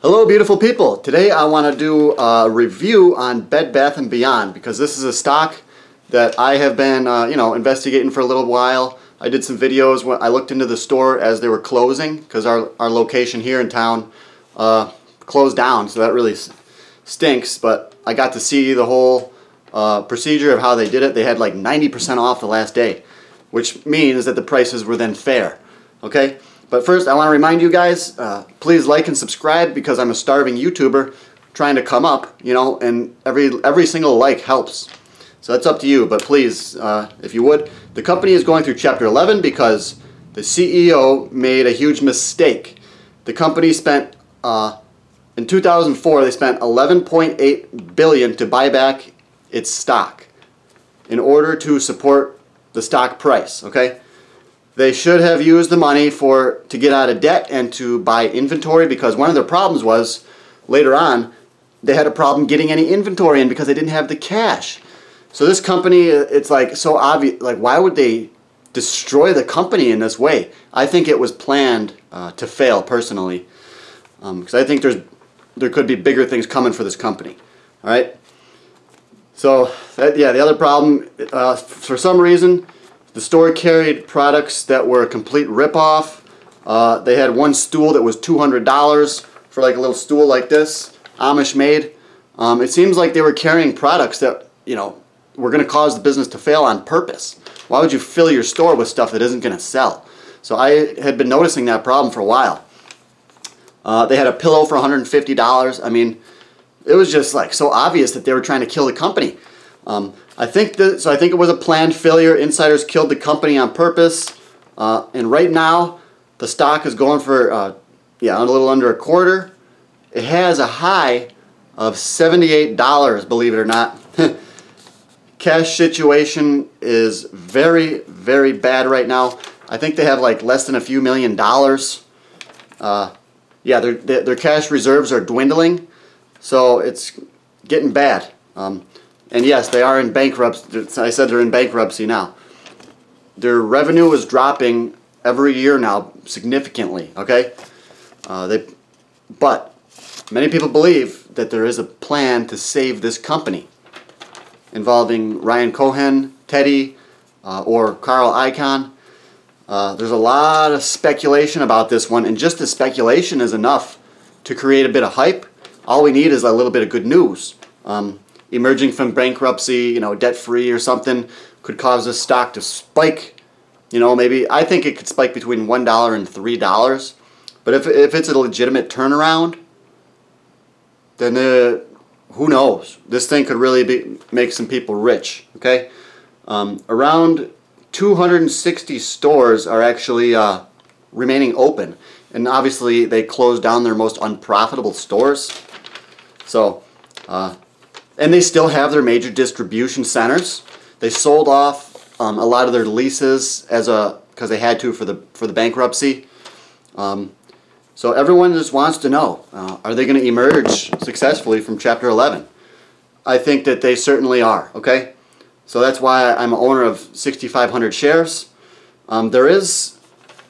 Hello beautiful people. Today I want to do a review on Bed Bath & Beyond because this is a stock that I have been investigating for a little while. I did some videos when I looked into the store as they were closing because our location here in town closed down, so that really stinks, but I got to see the whole procedure of how they did it. They had like 90% off the last day, which means that the prices were then fair. Okay? But first, I want to remind you guys, please like and subscribe because I'm a starving YouTuber trying to come up, and every single like helps. So that's up to you, but please, if you would. The company is going through Chapter 11 because the CEO made a huge mistake. The company spent, in 2004, they spent $11.8 billion to buy back its stock in order to support the stock price, okay? They should have used the money to get out of debt and to buy inventory, because one of their problems was later on they had a problem getting any inventory in because they didn't have the cash. So this company, it's like so obvious, like why would they destroy the company in this way? I think it was planned to fail personally, because I think there could be bigger things coming for this company. All right. So the other problem, for some reason, the store carried products that were a complete ripoff. They had one stool that was $200 for like a little stool like this, Amish made. It seems like they were carrying products that, were going to cause the business to fail on purpose. Why would you fill your store with stuff that isn't going to sell? So I had been noticing that problem for a while. They had a pillow for $150. I mean, it was just like so obvious that they were trying to kill the company. I think it was a planned failure. Insiders killed the company on purpose, and right now the stock is going for a little under a quarter. It has a high of $78, believe it or not. Cash situation is very, very bad right now. I think they have like less than a few $1 million. Their cash reserves are dwindling, so it's getting bad. And yes, they are in bankruptcy. I said they're in bankruptcy now. Their revenue is dropping every year now significantly, okay? But many people believe that there is a plan to save this company involving Ryan Cohen, Teddy, or Carl Icahn. There's a lot of speculation about this one, and just the speculation is enough to create a bit of hype. All we need is a little bit of good news. Emerging from bankruptcy, debt-free or something, could cause this stock to spike. Maybe, I think it could spike between $1 and $3. But if it's a legitimate turnaround, then who knows? This thing could really make some people rich, okay? Around 260 stores are actually remaining open. And obviously, they closed down their most unprofitable stores. So, and they still have their major distribution centers. They sold off a lot of their leases because they had to for the bankruptcy. So everyone just wants to know, are they going to emerge successfully from Chapter 11? I think that they certainly are, okay? So that's why I'm an owner of 6,500 shares. There is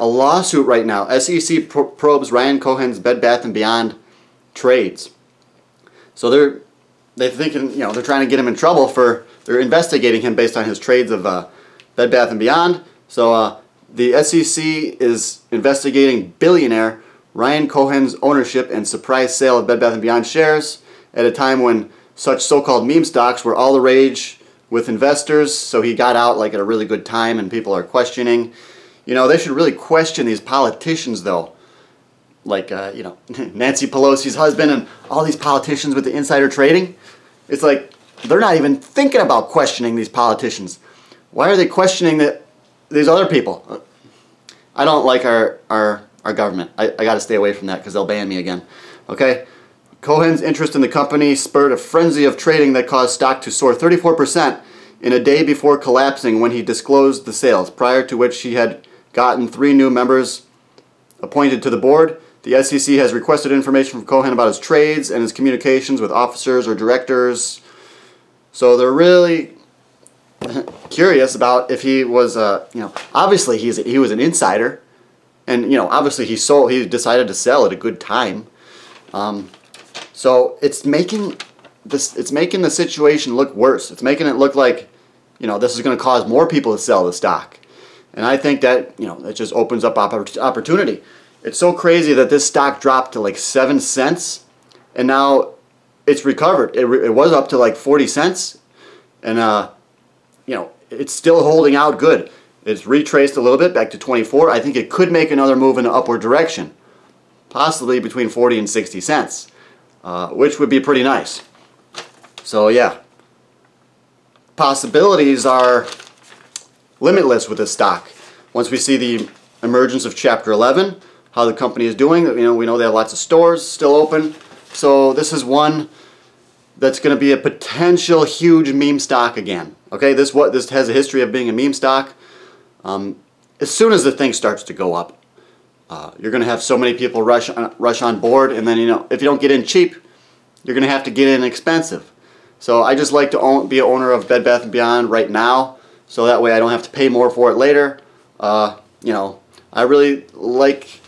a lawsuit right now. SEC probes Ryan Cohen's Bed Bath & Beyond trades. So they're thinking, they're trying to get him in trouble they're investigating him based on his trades of Bed Bath & Beyond. So the SEC is investigating billionaire Ryan Cohen's ownership and surprise sale of Bed Bath & Beyond shares at a time when such so-called meme stocks were all the rage with investors. So he got out like at a really good time, and people are questioning. They should really question these politicians though. Like, Nancy Pelosi's husband and all these politicians with the insider trading. It's like they're not even thinking about questioning these politicians. Why are they questioning these other people? I don't like our government. I got to stay away from that because they'll ban me again. Okay? Cohen's interest in the company spurred a frenzy of trading that caused stock to soar 34% in a day before collapsing when he disclosed the sales, prior to which he had gotten 3 new members appointed to the board. The SEC has requested information from Cohen about his trades and his communications with officers or directors. So they're really curious about if he was, obviously he was an insider, and obviously he decided to sell at a good time. So it's making the situation look worse. It's making it look like, you know, this is going to cause more people to sell the stock. And I think that, you know, that just opens up opportunity. It's so crazy that this stock dropped to like 7 cents, and now it's recovered. It was up to like 40 cents, and you know, it's still holding out good. It's retraced a little bit back to 24. I think it could make another move in an upward direction, possibly between 40 and 60 cents, which would be pretty nice. So yeah, possibilities are limitless with this stock. Once we see the emergence of Chapter 11, how the company is doing, you know, we know they have lots of stores still open. So this is one that's going to be a potential huge meme stock again. Okay, this has a history of being a meme stock. As soon as the thing starts to go up, you're going to have so many people rush on board, and then, you know, if you don't get in cheap, you're going to have to get in expensive. So I just like to be an owner of Bed Bath & Beyond right now, so that way I don't have to pay more for it later. You know, I really like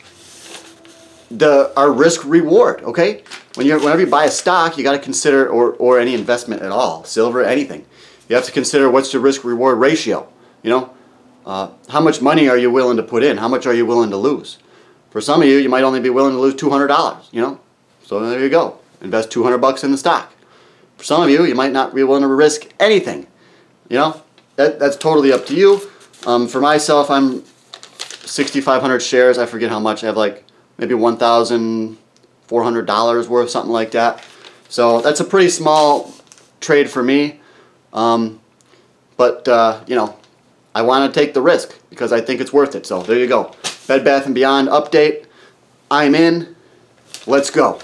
our risk reward. Okay, whenever you buy a stock, you got to consider, or any investment at all, silver, anything, you have to consider what's the risk reward ratio. You know, how much money are you willing to put in? How much are you willing to lose? For some of you, you might only be willing to lose $200. You know, so there you go. Invest $200 in the stock. For some of you, you might not be willing to risk anything. You know, that's totally up to you. For myself, I'm 6,500 shares. I forget how much. I have like maybe $1,400 worth, something like that. So that's a pretty small trade for me. But you know, I want to take the risk because I think it's worth it. So there you go. Bed Bath & Beyond update. I'm in. Let's go.